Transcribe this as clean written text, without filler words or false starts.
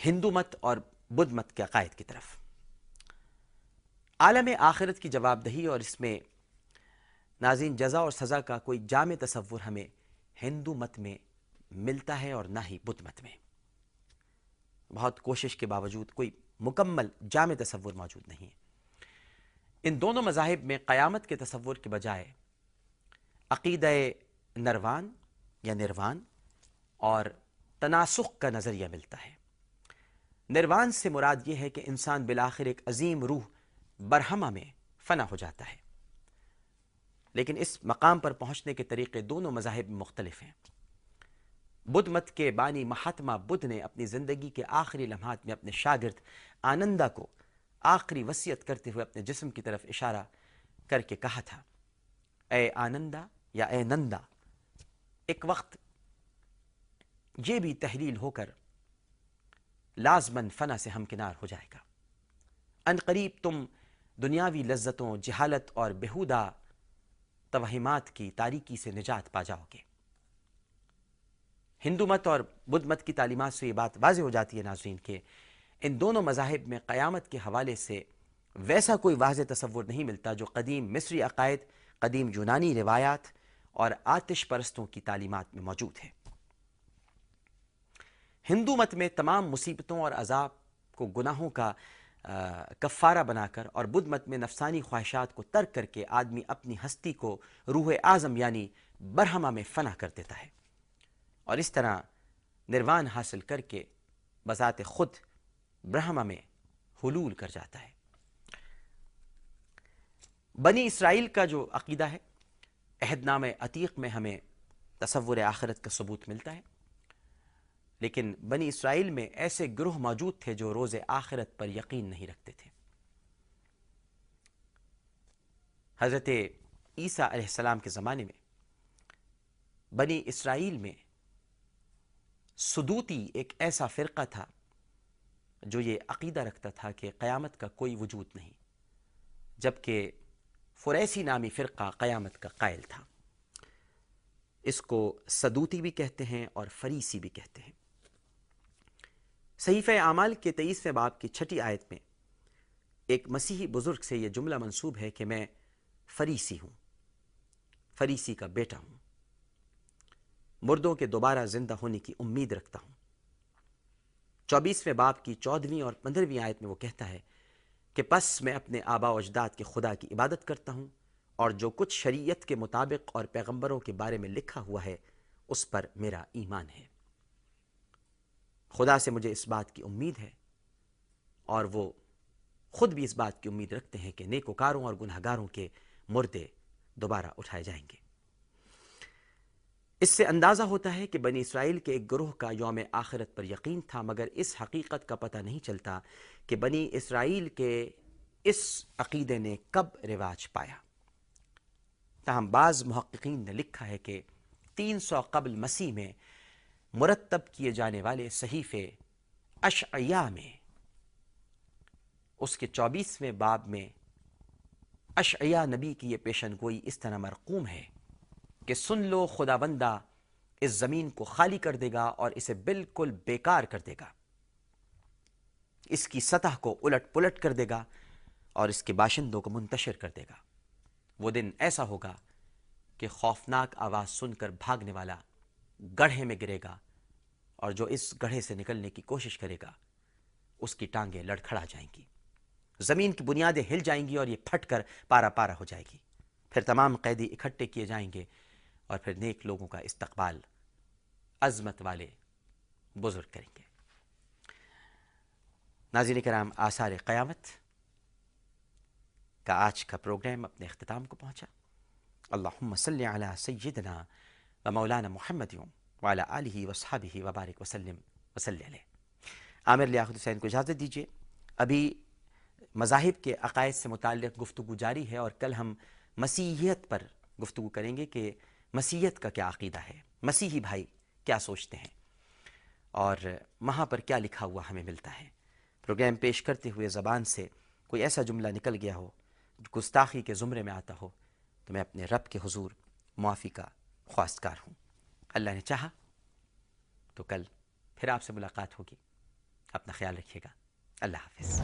ہندو مت اور بدھ مت کے عقائد کی طرف۔ عالم آخرت کی جواب دہی اور اس میں ناظرین جزا اور سزا کا کوئی جامع تصور ہمیں ہندو مت میں ملتا ہے اور نہ ہی بدھ مت میں۔ بہت کوشش کے باوجود کوئی مکمل جامع تصور موجود نہیں ہے۔ ان دونوں مذاہب میں قیامت کے تصور کے بجائے عقیدہ نروان یا نروان اور تناسخ کا نظریہ ملتا ہے۔ نروان سے مراد یہ ہے کہ انسان بالآخر ایک عظیم روح برہمہ میں فنا ہو جاتا ہے، لیکن اس مقام پر پہنچنے کے طریقے دونوں مذاہب میں مختلف ہیں۔ بدھ مت کے بانی مہاتما بدھ نے اپنی زندگی کے آخری لمحات میں اپنے شاگرد آنندا کو آخری وصیت کرتے ہوئے اپنے جسم کی طرف اشارہ کر کے کہا تھا، اے آنندا یا اے نندا، ایک وقت یہ بھی تحلیل ہو کر لازماً فنا سے ہمکنار ہو جائے گا۔ ان قریب تم دنیاوی لذتوں، جہالت اور بیہودہ توہمات کی تاریکی سے نجات پا جاؤ گے۔ ہندو مت اور بدھ مت کی تعلیمات سے یہ بات واضح ہو جاتی ہے ناظرین کہ ان دونوں مذاہب میں قیامت کے حوالے سے ویسا کوئی واضح تصور نہیں ملتا جو قدیم مصری عقائد، قدیم یونانی روایات اور آتش پرستوں کی تعلیمات میں موجود ہے۔ ہندو مت میں تمام مصیبتوں اور عذاب کو گناہوں کا کفارہ بنا کر اور بدھ مت میں نفسانی خواہشات کو ترک کر کے آدمی اپنی ہستی کو روح اعظم یعنی برہمہ میں فنا کر دیتا ہے اور اس طرح نروان حاصل کر کے بذات خود برہمہ میں حلول کر جاتا ہے۔ بنی اسرائیل کا جو عقیدہ ہے، عہد نامہ عتیق میں ہمیں تصور آخرت کا ثبوت ملتا ہے، لیکن بنی اسرائیل میں ایسے گروہ موجود تھے جو روز آخرت پر یقین نہیں رکھتے تھے۔ حضرت عیسیٰ علیہ السلام کے زمانے میں بنی اسرائیل میں سدوتی ایک ایسا فرقہ تھا جو یہ عقیدہ رکھتا تھا کہ قیامت کا کوئی وجود نہیں، جبکہ فریسی نامی فرقہ قیامت کا قائل تھا۔ اس کو سدوتی بھی کہتے ہیں اور فریسی بھی کہتے ہیں۔ صحیفہ اعمال کے 23ویں باب کی 6 آیت میں ایک مسیحی بزرگ سے یہ جملہ منسوب ہے کہ میں فریسی ہوں، فریسی کا بیٹا ہوں، مردوں کے دوبارہ زندہ ہونے کی امید رکھتا ہوں۔ 24ویں باب کی 14ویں اور 15ویں آیت میں وہ کہتا ہے کہ پس میں اپنے آباء و اجداد کے خدا کی عبادت کرتا ہوں اور جو کچھ شریعت کے مطابق اور پیغمبروں کے بارے میں لکھا ہوا ہے اس پر میرا ایمان ہے۔ خدا سے مجھے اس بات کی امید ہے اور وہ خود بھی اس بات کی امید رکھتے ہیں کہ نیکوکاروں اور گنہگاروں کے مردے دوبارہ اٹھائے جائیں گے۔ اس سے اندازہ ہوتا ہے کہ بنی اسرائیل کے ایک گروہ کا یوم آخرت پر یقین تھا، مگر اس حقیقت کا پتہ نہیں چلتا کہ بنی اسرائیل کے اس عقیدے نے کب رواج پایا۔ تاہم بعض محققین نے لکھا ہے کہ 300 قبل مسیح میں مرتب کیے جانے والے صحیفے اشعیاء میں اس کے 24ویں باب میں اشعیاء نبی کی یہ پیشن گوئی اس طرح مرقوم ہے کہ سن لو، خداوندہ اس زمین کو خالی کر دے گا اور اسے بالکل بیکار کر دے گا، اس کی سطح کو الٹ پلٹ کر دے گا اور اس کے باشندوں کو منتشر کر دے گا۔ وہ دن ایسا ہوگا کہ خوفناک آواز سن کر بھاگنے والا گڑھے میں گرے گا اور جو اس گڑھے سے نکلنے کی کوشش کرے گا اس کی ٹانگیں لڑکھڑا جائیں گی، زمین کی بنیادیں ہل جائیں گی اور یہ پھٹ کر پارا پارا ہو جائے گی۔ پھر تمام قیدی اکٹھے کیے جائیں گے اور پھر نیک لوگوں کا استقبال عظمت والے بزرگ کریں گے۔ ناظرین کرام، آثار قیامت کا آج کا پروگرام اپنے اختتام کو پہنچا۔ اللہم صلی علی سیدنا و مولانا محمد وعلی آلہ وصحبہ وبارک وسلم وصلی علیہ۔ عامر لیاقت حسین کو اجازت دیجیے، ابھی مذاہب کے عقائد سے متعلق گفتگو جاری ہے اور کل ہم مسیحیت پر گفتگو کریں گے کہ مسیحیت کا کیا عقیدہ ہے، مسیحی بھائی کیا سوچتے ہیں اور وہاں پر کیا لکھا ہوا ہمیں ملتا ہے۔ پروگرام پیش کرتے ہوئے زبان سے کوئی ایسا جملہ نکل گیا ہو جو گستاخی کے زمرے میں آتا ہو تو میں اپنے رب کے حضور معافی کا خواستگار ہوں۔ اللہ نے چاہا تو کل پھر آپ سے ملاقات ہوگی۔ اپنا خیال رکھیے گا. اللہ حافظ.